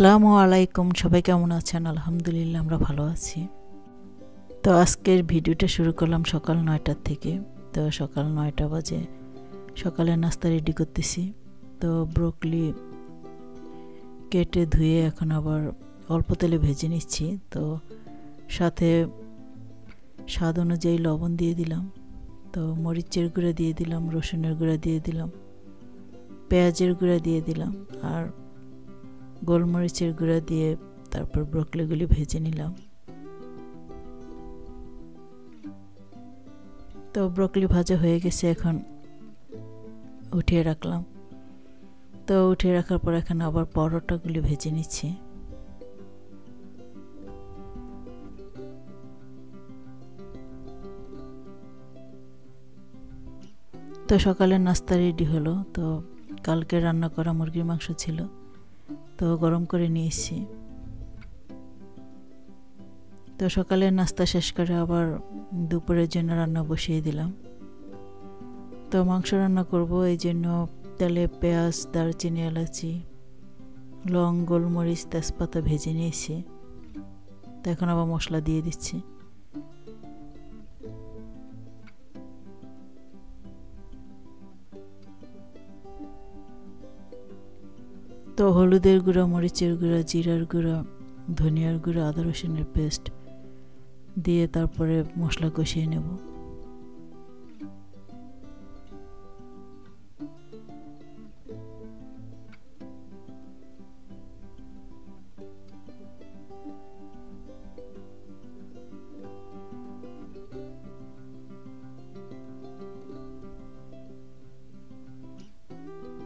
আসসালামু আলাইকুম, সবাই কেমন আছেন? আলহামদুলিল্লাহ আমরা ভালো আছি। তো আজকের ভিডিওটা শুরু করলাম সকাল 9টার থেকে। তো সকাল 9টা বাজে সকালের নাস্তা রেডি করতেছি। তো ব্রোকলি কেটে ধুয়ে এখন আবার অল্প তেলে ভেজে নিচ্ছি। তো সাথে স্বাদ অনুযায়ী লবণ দিয়ে দিলাম, তো মরিচের গুঁড়া দিয়ে দিলাম, রসুনের গুঁড়া দিয়ে দিলাম, পেঁয়াজের গুঁড়া দিয়ে দিলাম আর গোলমরিচের গুঁড়া দিয়ে তারপর ব্রোকলিগুলি ভেজে নিলাম। তো ব্রোকলি ভাজা হয়ে গেছে, এখন উঠিয়ে রাখলাম। তো উঠিয়ে রাখার পর এখন আবার পরোটাগুলি ভেজে নিচ্ছি। তো সকালের নাস্তা রেডি হলো। তো কালকে রান্না করা মুরগির মাংস ছিল, তো গরম করে নিয়েছি। তো সকালের নাস্তা শেষ করে আবার দুপুরের জন্য রান্না বসিয়ে দিলাম। তো মাংস রান্না করব, এই জন্য তেলে পেঁয়াজ, দারচিনি, এলাচি, লং, গোলমরিচ, তেজপাতা ভেজে নিয়েছি। তো এখন আবার মশলা দিয়ে দিচ্ছি। তো হলুদের গুঁড়া, মরিচের গুঁড়া, জিরার গুঁড়া, ধনিয়ার গুঁড়া, আদা রসুনের পেস্ট দিয়ে তারপরে মশলা কষিয়ে নেব।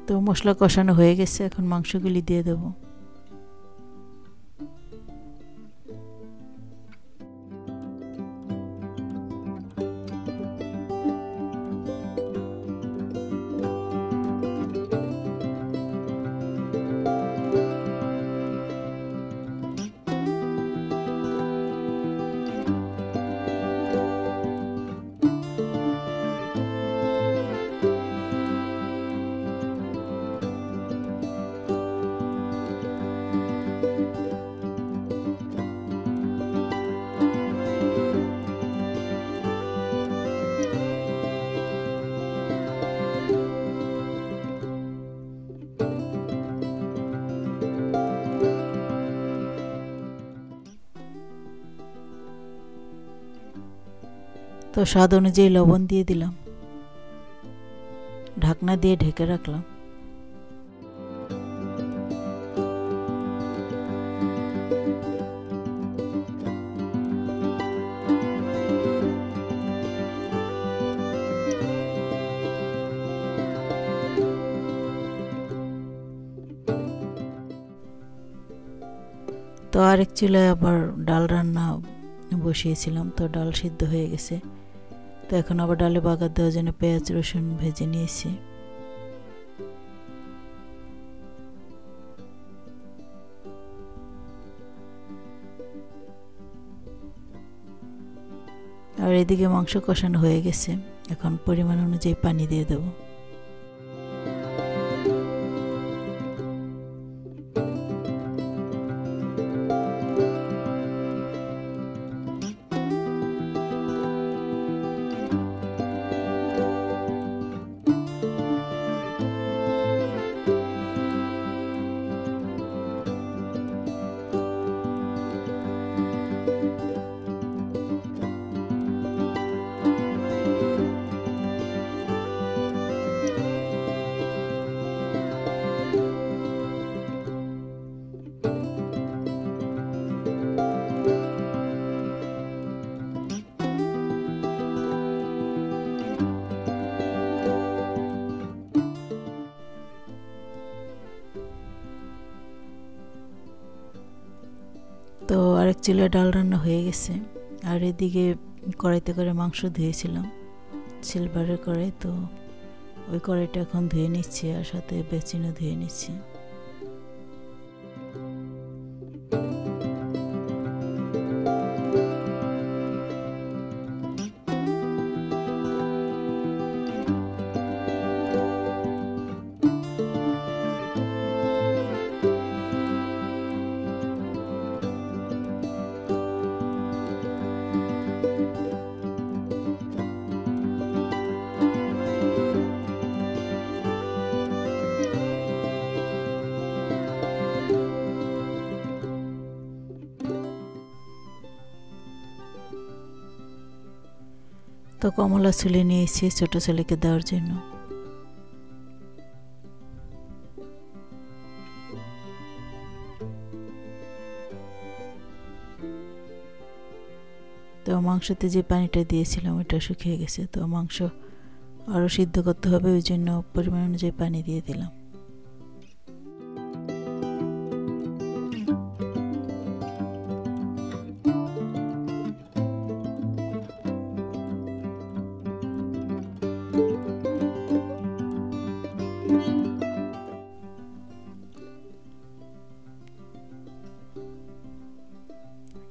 তো মশলা কষানো হয়ে গেছে, এখন মাংসগুলি দিয়ে দেব। তো স্বাদ অনুযায়ী লবণ দিয়ে দিলাম, ঢাকনা দিয়ে ঢেকে রাখলাম। তো আরেক চুলায় আবার ডাল রান্না বসিয়েছিলাম, তো ডাল সিদ্ধ হয়ে গেছে। তো এখন আবার ডালে বাগার দেওয়ার জন্য পেঁয়াজ রসুন ভেজে নিয়েছি। আর এদিকে মাংস কষানো হয়ে গেছে, এখন পরিমাণ অনুযায়ী পানি দিয়ে দেবো। তো আরেক চুলায় ডাল রান্না হয়ে গেছে, আর এদিকে কড়াইতে করে মাংস ধুয়েছিলাম, সিলভারের কড়াই। তো ওই কড়াইটা এখন ধুয়ে নিচ্ছি, আর সাথে বেচিনও ধুয়ে নিচ্ছি। তো কমলা ছুলে নিয়েছি ছোট ছেলেকে দেওয়ার জন্য। তো মাংসতে যে পানিটা দিয়েছিলাম ওটা শুকিয়ে গেছে, তো মাংস আরও সিদ্ধ করতে হবে, ওই জন্য পরিমাণ অনুযায়ী পানি দিয়ে দিলাম।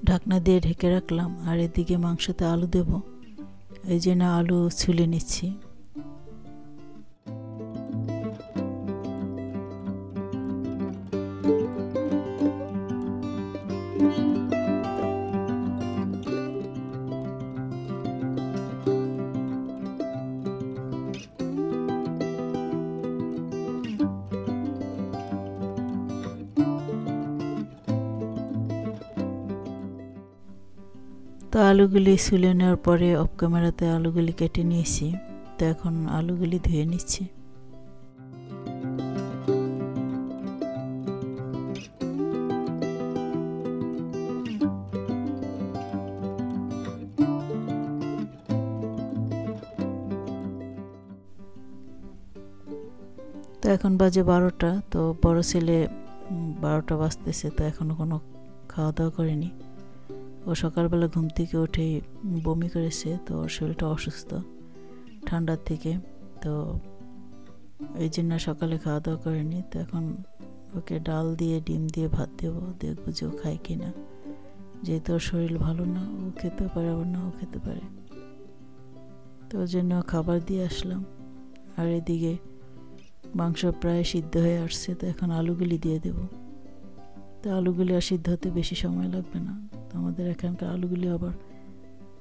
ঢাকনা দিয়ে ঢেকে রাখলাম, আর এদিকে মাংসতে আলু দেব, এই জন্য আলু ছুলে নিচ্ছি। তো আলুগুলি ছুলে নেওয়ার পরে অফ ক্যামেরাতে আলুগুলি কেটে নিয়েছি। তো এখন আলুগুলি ধুয়ে নিচ্ছি। তো এখন বাজে 12টা। তো বড় ছেলে 12টা বাজতেছে, তো এখনো কোনো খাওয়া দাওয়া করেনি। ও সকালবেলা ঘুম থেকে উঠেই বমি করেছে, তো ওর শরীরটা অসুস্থ ঠান্ডার থেকে, তো এই জন্য সকালে খাওয়া দাওয়া করেনি। তো এখন ওকে ডাল দিয়ে ডিম দিয়ে ভাত দেবো, দেখবো যে ও খায় কিনা, যেহেতু ওর শরীর ভালো না, ও খেতে পারে আবার নাও খেতে পারে। তো ওর জন্য খাবার দিয়ে আসলাম। আর এদিকে মাংস প্রায় সিদ্ধ হয়ে আসছে, তো এখন আলুগুলি দিয়ে দেব। তো আলুগুলি আর সিদ্ধ হতে বেশি সময় লাগবে না, তো আমাদের এখানকার আলুগুলি আবার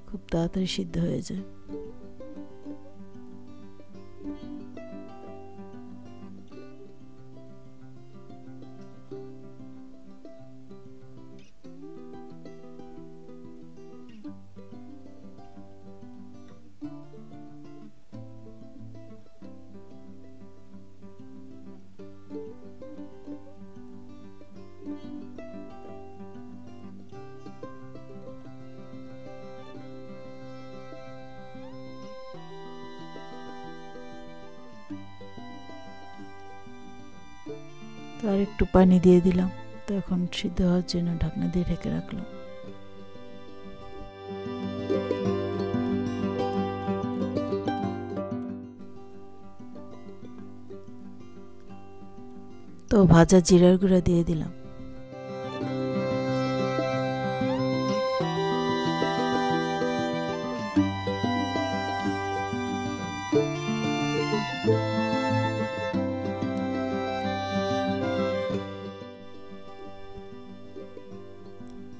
খুব তাড়াতাড়ি সিদ্ধ হয়ে যায়। তো আর একটু পানি দিয়ে দিলাম। তো এখন সিদ্ধ হওয়ার জন্য ঢাকনা দিয়ে ঢেকে রাখলাম। তো ভাজা জিরার গুঁড়া দিয়ে দিলাম।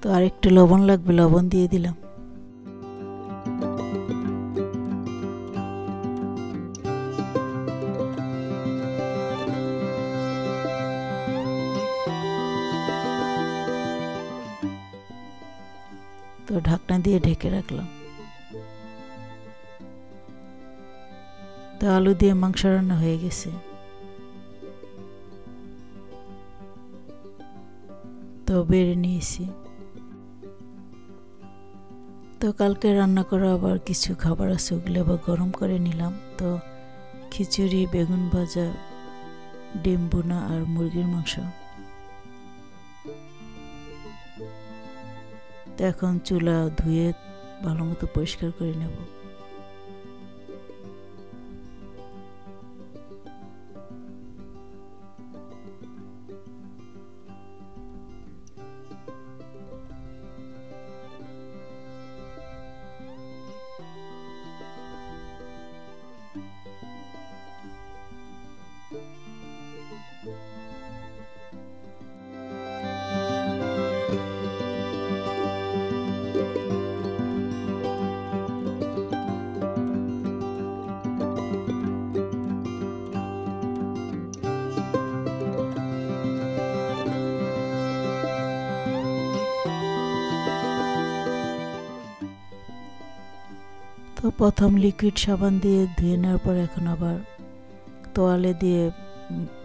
তো আর একটু লবণ লাগবে, লবণ দিয়ে দিলাম। তো ঢাকনা দিয়ে ঢেকে রাখলাম। তো আলু দিয়ে মাংস রান্না হয়ে গেছে। তো বেড়ে নিয়েছি। তো কালকে রান্না করা আবার কিছু খাবার আছে, ওগুলো আবার গরম করে নিলাম। তো খিচুড়ি, বেগুন ভাজা, ডিম বোনা আর মুরগির মাংস। তো এখন চুলা ধুয়ে ভালো মতো পরিষ্কার করে নেব। তো প্রথম লিকুইড সাবান দিয়ে ধুয়ে নেওয়ার পর এখন আবার তোয়ালে দিয়ে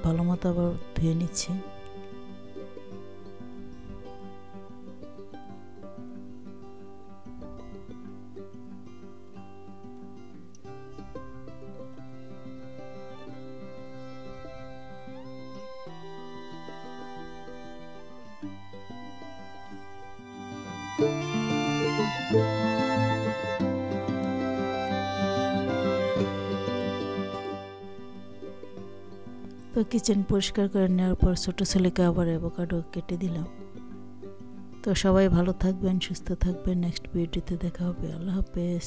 ভালো মতো আবার ধুয়ে নিচ্ছি। তো কিচেন পরিষ্কার করে নেওয়ার পর ছোটো ছেলেকে আবার অ্যাভোকাডো কেটে দিলাম। তো সবাই ভালো থাকবেন, সুস্থ থাকবেন। নেক্সট ভিডিওতে দেখা হবে। আল্লাহ হাফেজ।